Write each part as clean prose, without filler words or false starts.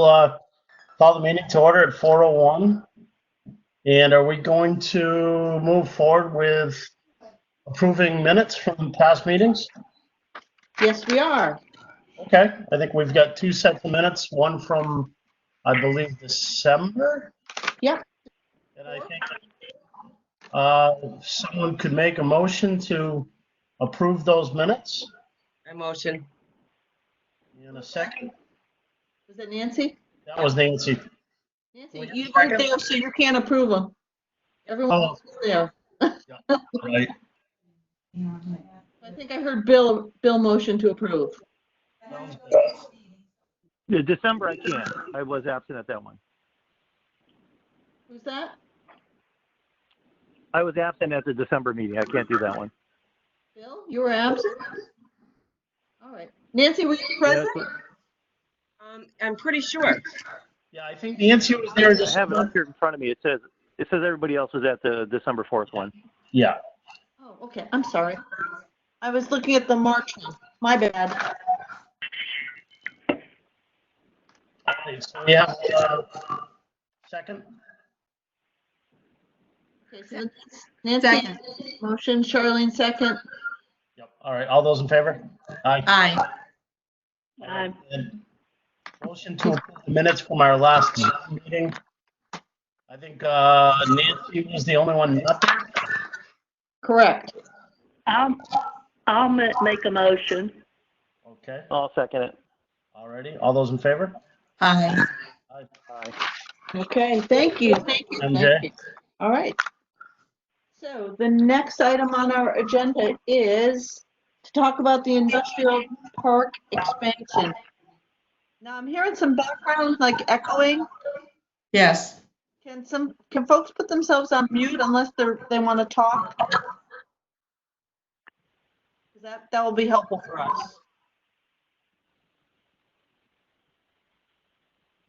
Call the meeting to order at 4:01. And are we going to move forward with approving minutes from past meetings? Yes, we are. Okay, I think we've got two sets of minutes, one from, I believe, December. Yep. And I think someone could make a motion to approve those minutes. I motion. In a second. Was that Nancy? That was Nancy. Nancy, you weren't there, so you can't approve them. Everyone else was there. Right. I think I heard Bill motion to approve. Yeah, December I can't. I was absent at that one. Who's that? I was absent at the December meeting. I can't do that one. Bill, you were absent? All right. Nancy, were you present? I'm pretty sure. Yeah, I think Nancy was there. I have it up here in front of me. It says everybody else was at the December 4th one. Yeah. Oh, okay. I'm sorry. I was looking at the March one. My bad. So we have second. Okay, so Nancy, Second. motion, Charlene, second. Yep. All right. All those in favor? Aye. Aye. Aye. And motion to approve the minutes from our last Zoom meeting. I think Nancy was the only one not there. Correct. I'll make a motion. Okay. I'll second it. Alrighty. All those in favor? Aye. Aye. Aye. Okay, thank you. Thank you. MJ? Thank you. All right. So the next item on our agenda is to talk about the industrial park expansion. Now I'm hearing some background like echoing. Yes. Can folks put themselves on mute unless they want to talk? That will be helpful for us.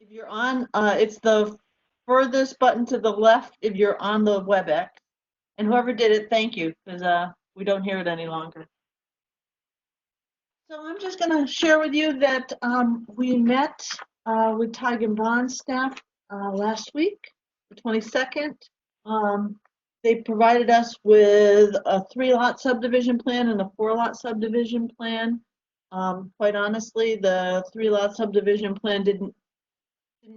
If you're on, it's the furthest button to the left if you're on the WebEx. And whoever did it, thank you, because we don't hear it any longer. So I'm just going to share with you that we met with Tig and Bond staff last week, the 22nd. They provided us with a 3-lot subdivision plan and a 4-lot subdivision plan. Quite honestly, the 3-lot subdivision plan didn't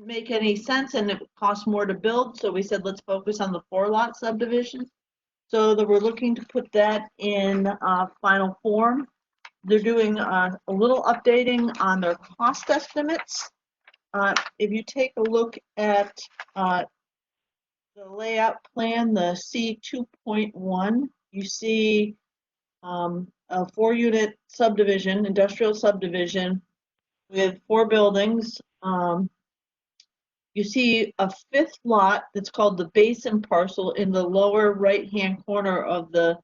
make any sense and it cost more to build. So we said, let's focus on the 4-lot subdivision. So that we're looking to put that in final form. They're doing a little updating on their cost estimates. If you take a look at the layout plan, the C2.1, you see a 4-unit subdivision, industrial subdivision with 4 buildings. You see a 5th lot that's called the basin parcel in the lower right-hand corner of the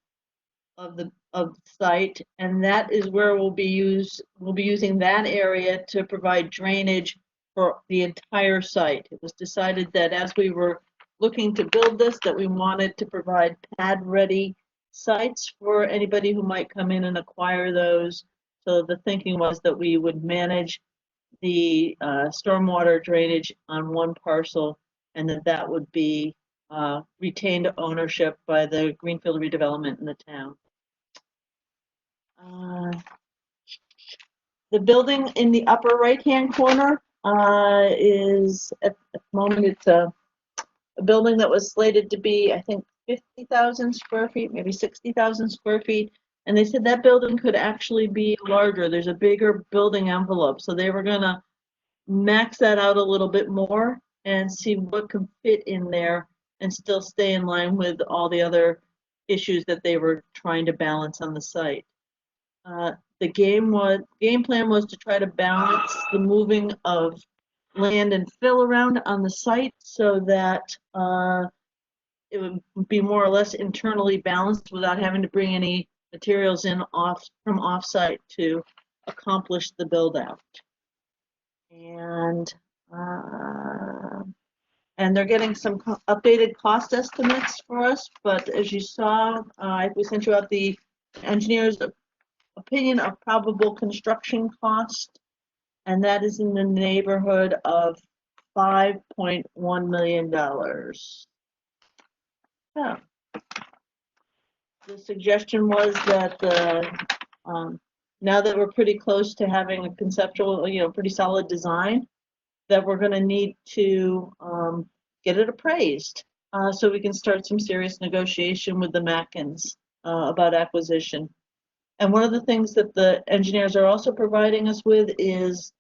site, and that is where we'll be using that area to provide drainage for the entire site. It was decided that as we were looking to build this, that we wanted to provide pad-ready sites for anybody who might come in and acquire those. So the thinking was that we would manage the stormwater drainage on one parcel, and that would be retained ownership by the Greenfield Redevelopment in the town. The building in the upper right-hand corner is, at the moment, it's a building that was slated to be, I think, 50,000 square feet, maybe 60,000 square feet. And they said that building could actually be larger. There's a bigger building envelope. So they were going to max that out a little bit more and see what could fit in there and still stay in line with all the other issues that they were trying to balance on the site. The game plan was to try to balance the moving of land and fill around on the site so that it would be more or less internally balanced without having to bring any materials in from off-site to accomplish the build out. And they're getting some updated cost estimates for us, but as you saw, we sent you out the engineer's opinion of probable construction cost, and that is in the neighborhood of $5.1 million. Yeah. The suggestion was that now that we're pretty close to having a conceptual, pretty solid design, that we're going to need to get it appraised so we can start some serious negotiation with the Mackins about acquisition. And one of the things that the engineers are also providing us with is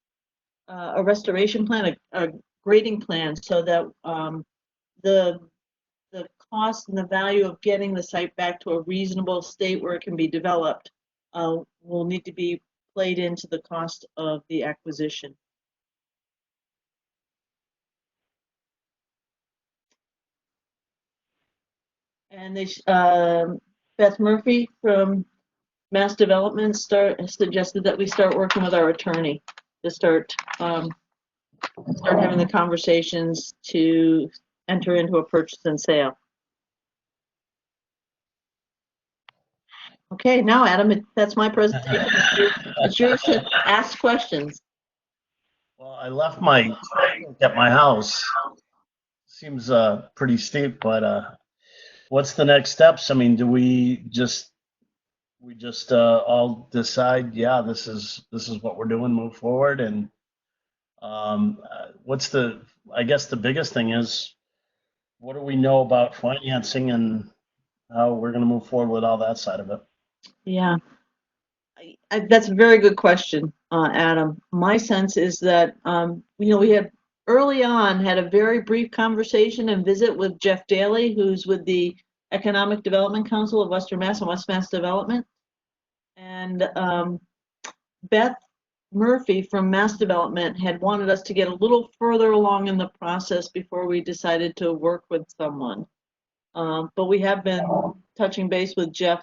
a restoration plan, a grading plan, so that the cost and the value of getting the site back to a reasonable state where it can be developed will need to be played into the cost of the acquisition. And Beth Murphy from Mass Development suggested that we start working with our attorney to start having the conversations to enter into a purchase and sale. Okay, now Adam, that's my presentation. It's yours to ask questions. Well, I left my at my house. Seems pretty steep, but what's the next steps? I mean, do we just all decide, yeah, this is what we're doing, move forward, and I guess the biggest thing is, what do we know about financing and how we're going to move forward with all that side of it? Yeah, that's a very good question, Adam. My sense is that, we had early on had a very brief conversation and visit with Jeff Daly, who's with the Economic Development Council of Western Mass and West Mass Development. And Beth Murphy from Mass Development had wanted us to get a little further along in the process before we decided to work with someone. But we have been touching base with Jeff,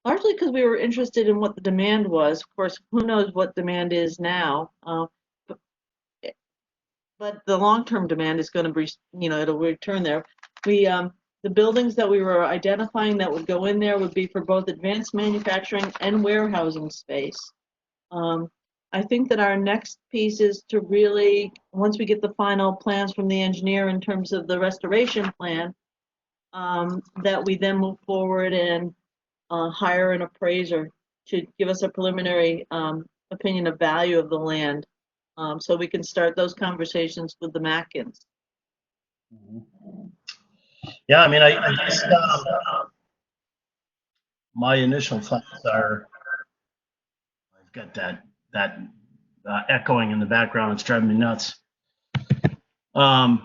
largely because we were interested in what the demand was. Of course, who knows what demand is now. But the long-term demand is going to be, it'll return there. The buildings that we were identifying that would go in there would be for both advanced manufacturing and warehousing space. I think that our next piece is to really, once we get the final plans from the engineer in terms of the restoration plan, that we then move forward and hire an appraiser to give us a preliminary opinion of value of the land, so we can start those conversations with the Mackins. Yeah, I mean, I guess my initial thoughts are, I've got that echoing in the background. It's driving me nuts. I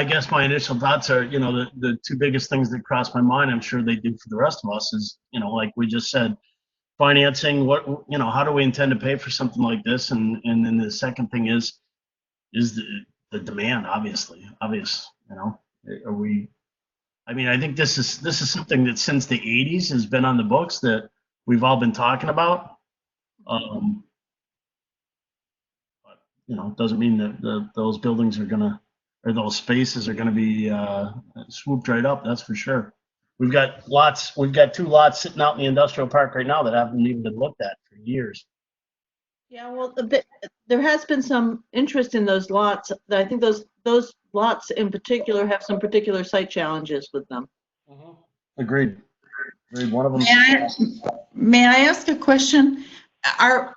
guess my initial thoughts are, the two biggest things that cross my mind, I'm sure they do for the rest of us, is, like we just said, financing. How do we intend to pay for something like this? And then the second thing is the demand, obvious, are we, I mean, I think this is something that since the 80s has been on the books that we've all been talking about. But, it doesn't mean that those buildings are gonna, or those spaces are gonna be swooped right up. That's for sure. We've got two lots sitting out in the industrial park right now that haven't even been looked at for years. Yeah, well, there has been some interest in those lots. I think those lots in particular have some particular site challenges with them. Agreed. One of them. May I ask a question? I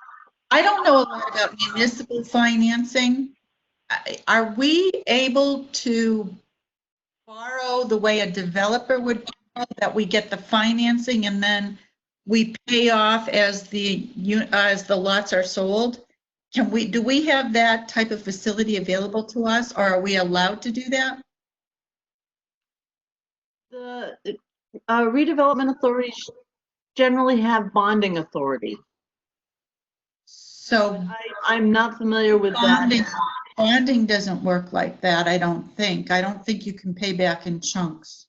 don't know a lot about municipal financing. Are we able to borrow the way a developer would borrow, that we get the financing and then we pay off as the lots are sold? Do we have that type of facility available to us, or are we allowed to do that? The redevelopment authorities generally have bonding authority. So I'm not familiar with that. Bonding doesn't work like that, I don't think. I don't think you can pay back in chunks.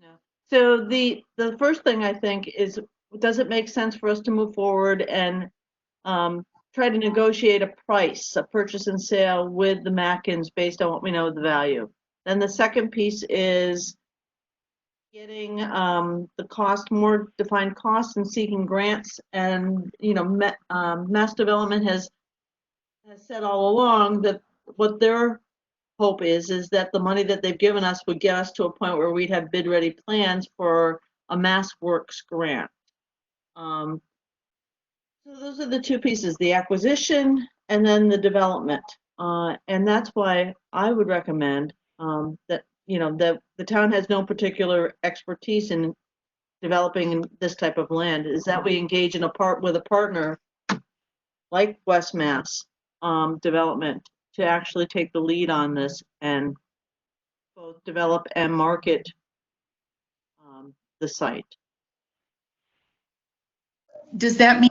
No. So the first thing I think is, does it make sense for us to move forward and try to negotiate a price, a purchase and sale with the Mackins based on what we know of the value? Then the second piece is, getting the cost, more defined costs and seeking grants. And, Mass Development has said all along that what their hope is that the money that they've given us would get us to a point where we'd have bid-ready plans for a Mass Works grant. So those are the two pieces, the acquisition and then the development. And that's why I would recommend that, that the town has no particular expertise in developing this type of land, is that we engage in with a partner like West Mass Development to actually take the lead on this and both develop and market the site. Does that mean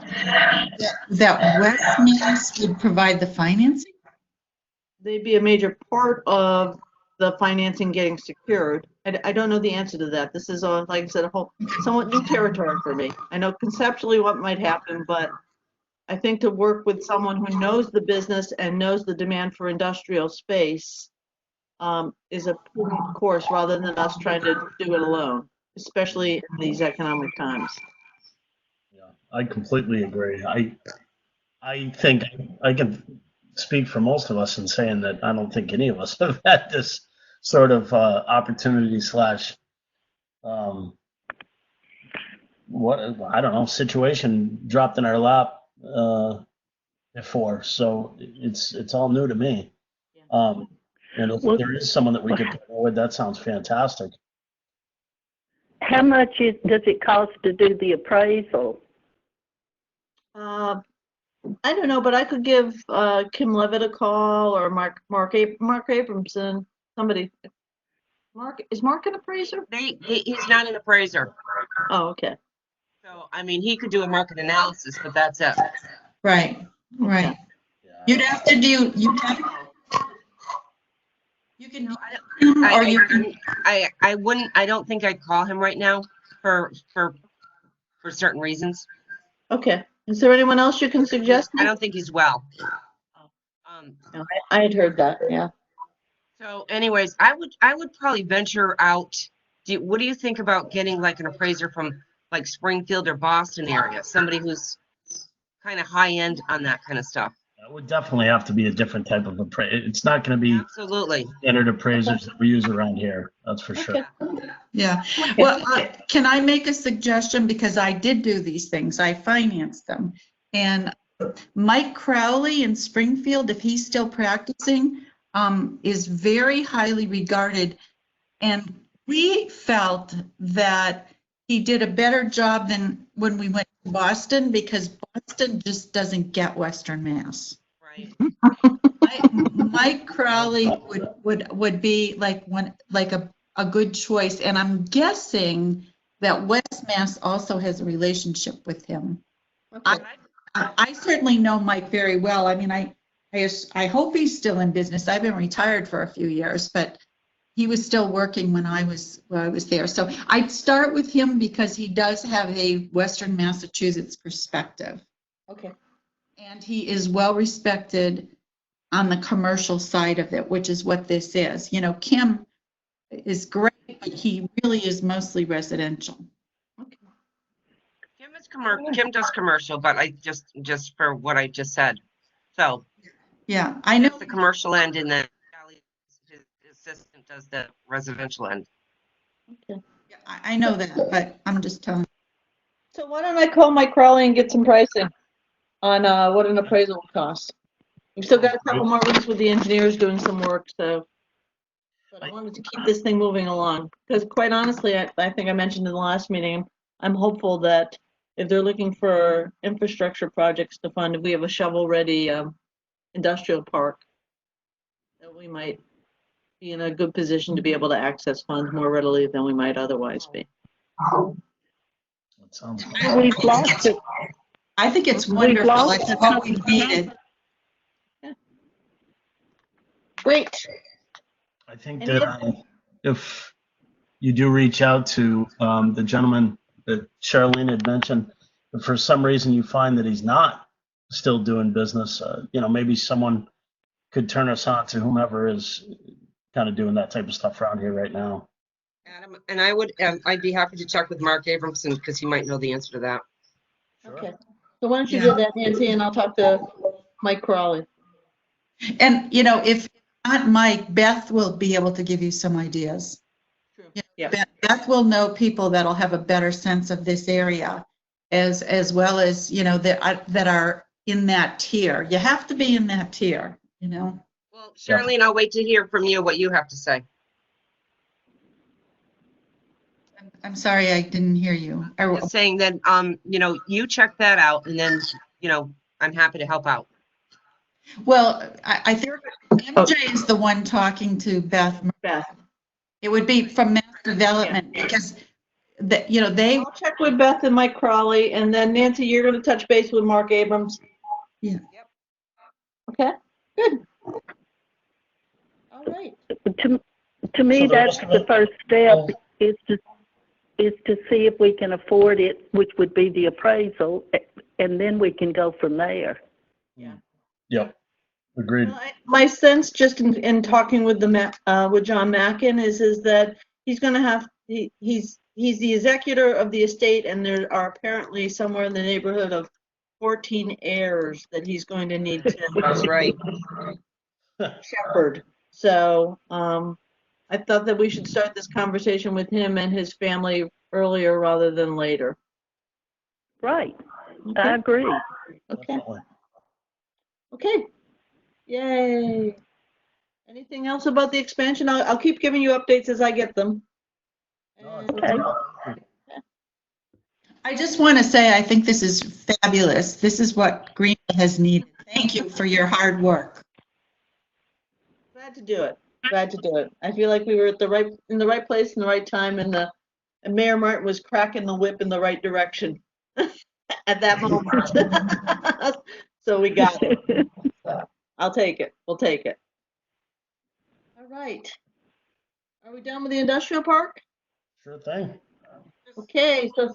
that West Mass would provide the financing? They'd be a major part of the financing getting secured. I don't know the answer to that. This is, like I said, a whole somewhat new territory for me. I know conceptually what might happen, but I think to work with someone who knows the business and knows the demand for industrial space is a prudent course rather than us trying to do it alone, especially in these economic times. Yeah, I completely agree. I think I can speak for most of us in saying that I don't think any of us have had this sort of opportunity slash situation dropped in our lap before. So it's all new to me. And if there is someone that we could partner with, that sounds fantastic. How much does it cost to do the appraisal? I don't know, but I could give Kim Levitt a call or Mark Abramson, somebody. Is Mark an appraiser? He's not an appraiser. Oh, okay. So, I mean, he could do a market analysis, but that's it. Right. Yeah. You'd have to do, you can, or you can, I wouldn't, I don't think I'd call him right now for certain reasons. Okay. Is there anyone else you can suggest? I don't think he's well. No, I had heard that, yeah. So anyways, I would probably venture out. What do you think about getting like an appraiser from like Springfield or Boston area? Somebody who's kind of high end on that kind of stuff. It would definitely have to be a different type of appraiser. It's not going to be Absolutely. standard appraisers that we use around here. That's for sure. yeah. Well, can I make a suggestion? Because I did do these things. I financed them. And Mike Crowley in Springfield, if he's still practicing, is very highly regarded. And we felt that he did a better job than when we went to Boston, because Boston just doesn't get Western Mass. Right. Mike Crowley would be like a good choice, and I'm guessing that West Mass also has a relationship with him. Okay. I certainly know Mike very well. I mean, I hope he's still in business. I've been retired for a few years, but he was still working when I was there. So I'd start with him because he does have a Western Massachusetts perspective. Okay. And he is well respected on the commercial side of it, which is what this is. You know, Kim is great, but he really is mostly residential. Okay. Kim is commercial. Kim does commercial, but I just for what I just said. So Yeah, I know. the commercial end, and then his assistant does the residential end. Okay. I know that, but I'm just telling. So why don't I call Mike Crowley and get some pricing on what an appraisal will cost? We've still got a couple more weeks with the engineers doing some work, so. But I wanted to keep this thing moving along, because quite honestly, I think I mentioned in the last meeting, I'm hopeful that if they're looking for infrastructure projects to fund, if we have a shovel-ready industrial park, that we might be in a good position to be able to access funds more readily than we might otherwise be. That sounds We've lost it. I think it's wonderful. lost It's a what couple we needed. Great. I think Any that if you do reach out to the gentleman that Charlene had mentioned, if for some reason you find that he's not still doing business, maybe someone could turn us on to whomever is kind of doing that type of stuff around here right now. Adam, and I'd be happy to check with Mark Abramson because he might know the answer to that. Sure. Okay. So why don't you Yeah. do that, Nancy, and I'll talk to Mike Crawley. And, if not Mike, Beth will be able to give you some ideas. Yeah. Beth will know people that'll have a better sense of this area as well as, that are in that tier. You have to be in that tier, Well, Charlene, I'll wait to hear from you what you have to say. I'm sorry, I didn't hear you. Just saying that, you check that out and then, I'm happy to help out. Well, I think MJ is the one talking to Beth. Beth. It would be from Mass Development because they. I'll check with Beth and Mike Crawley, and then Nancy, you're going to touch base with Mark Abrams. Yeah. Yep. Okay, good. All right. To me, So the that's rest of the it- first step Oh. is to see if we can afford it, which would be the appraisal, and then we can go from there. Yep. Agreed. Well, my sense, just in talking with with John Mackin, is that he's going to have he's the executor of the estate, and there are apparently somewhere in the neighborhood of 14 heirs that he's going to need to That's right. shepherd. So I thought that we should start this conversation with him and his family earlier rather than later. Right. Okay. I agree. Okay. Definitely. Okay. Yay. Anything else about the expansion? I'll keep giving you updates as I get them. And- Okay. I just want to say, I think this is fabulous. This is what Greenfield has needed. Thank you for your hard work. Glad to do it. Glad to do it. I feel like we were in the right place in the right time, and Mayor Martin was cracking the whip in the right direction at that moment. So we got it. I'll take it. We'll take it. All right. Are we done with the industrial park? Sure thing. Okay, so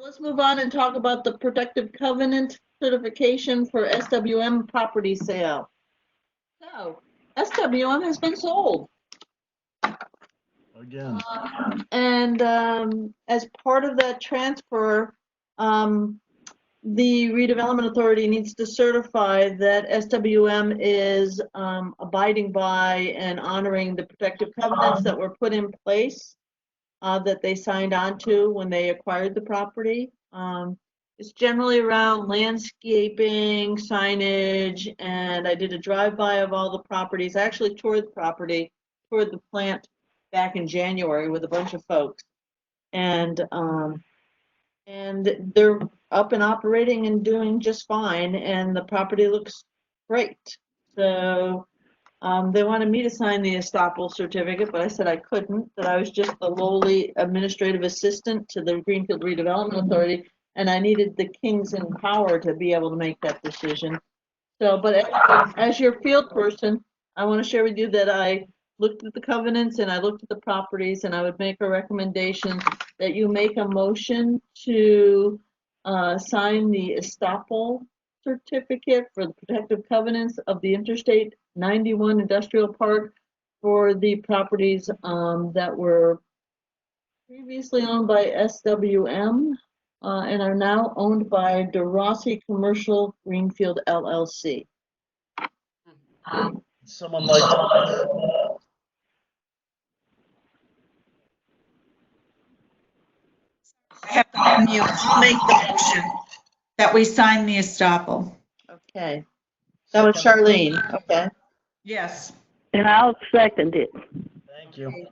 let's move on and talk about the protective covenant certification for SWM property sale. So, SWM has been sold. Again. And as part of that transfer, the redevelopment authority needs to certify that SWM is abiding by and honoring the protective covenants that were put in place that they signed on to when they acquired the property. It's generally around landscaping, signage, and I did a drive-by of all the properties. I actually toured the plant back in January with a bunch of folks. And they're up and operating and doing just fine, and the property looks great. So they wanted me to sign the estoppel certificate, but I said I couldn't, that I was just the lowly administrative assistant to the Greenfield Redevelopment Authority, and I needed the kings in power to be able to make that decision. So, but as your field person, I want to share with you that I looked at the covenants and I looked at the properties, and I would make a recommendation that you make a motion to sign the estoppel certificate for the protective covenants of the Interstate 91 Industrial Park for the properties that were previously owned by SWM and are now owned by DeRossi Commercial Greenfield LLC. Someone like to, I have to unmute. I'll make the motion that we sign the estoppel. Okay, that was Charlene. Okay, Yes. And I'll second it. thank you.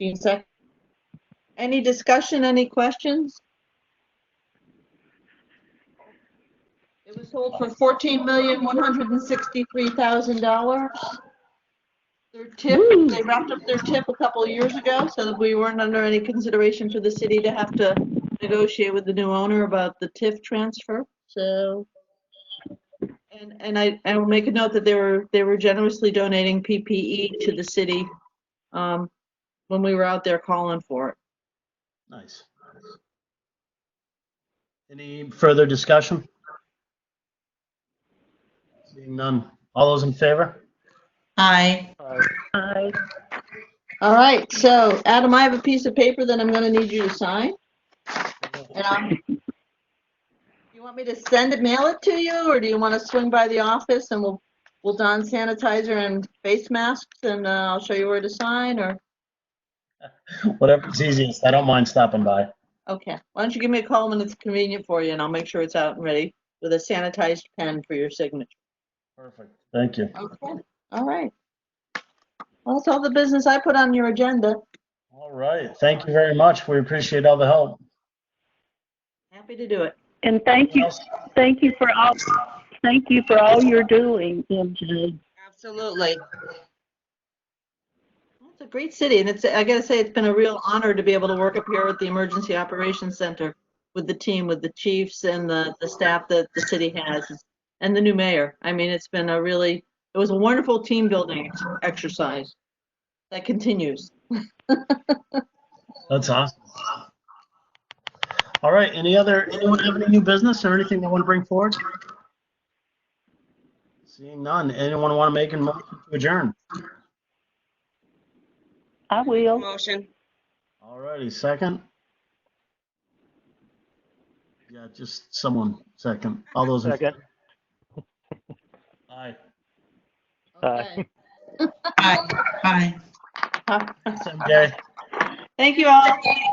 Jean sec. Any discussion, any questions? It was sold for $14,163,000. Their tip, they wrapped up their tip a couple of years ago, so that we weren't under any consideration for the city to have to negotiate with the new owner about the TIF transfer. So, and I will make a note that they were generously donating PPE to the city when we were out there calling for it. Nice. Any further discussion? Seeing none. All those in favor? Aye. I All right, so Adam, I have a piece of paper that I'm gonna need you to sign. And you want me to send it, mail it to you, or do you want to swing by the office and we'll don sanitizer and face masks and I'll show you where to sign, or, Whatever's easiest. I don't mind stopping by. okay. Why don't you give me a call when it's convenient for you and I'll make sure it's out and ready with a sanitized pen for your signature. Perfect. Thank you. Okay, all right. Well, that's all the business I put on your agenda. All right. Thank you very much. We appreciate all the help. Happy to do it. And thank you for all you're doing, MJ. Absolutely. It's a great city, and I gotta say, it's been a real honor to be able to work up here at the Emergency Operations Center with the team, with the chiefs and the staff that the city has, and the new mayor. I mean, it was a wonderful team building exercise that continues. That's awesome. All right. Anyone have any new business or anything they want to bring forward? Seeing none. Anyone want to make a motion to adjourn? I will. Motion. All righty. Second? Yeah, just someone second. All those in Second. Aye. Okay. Bye. Bye. Thanks, MJ. Thank you all.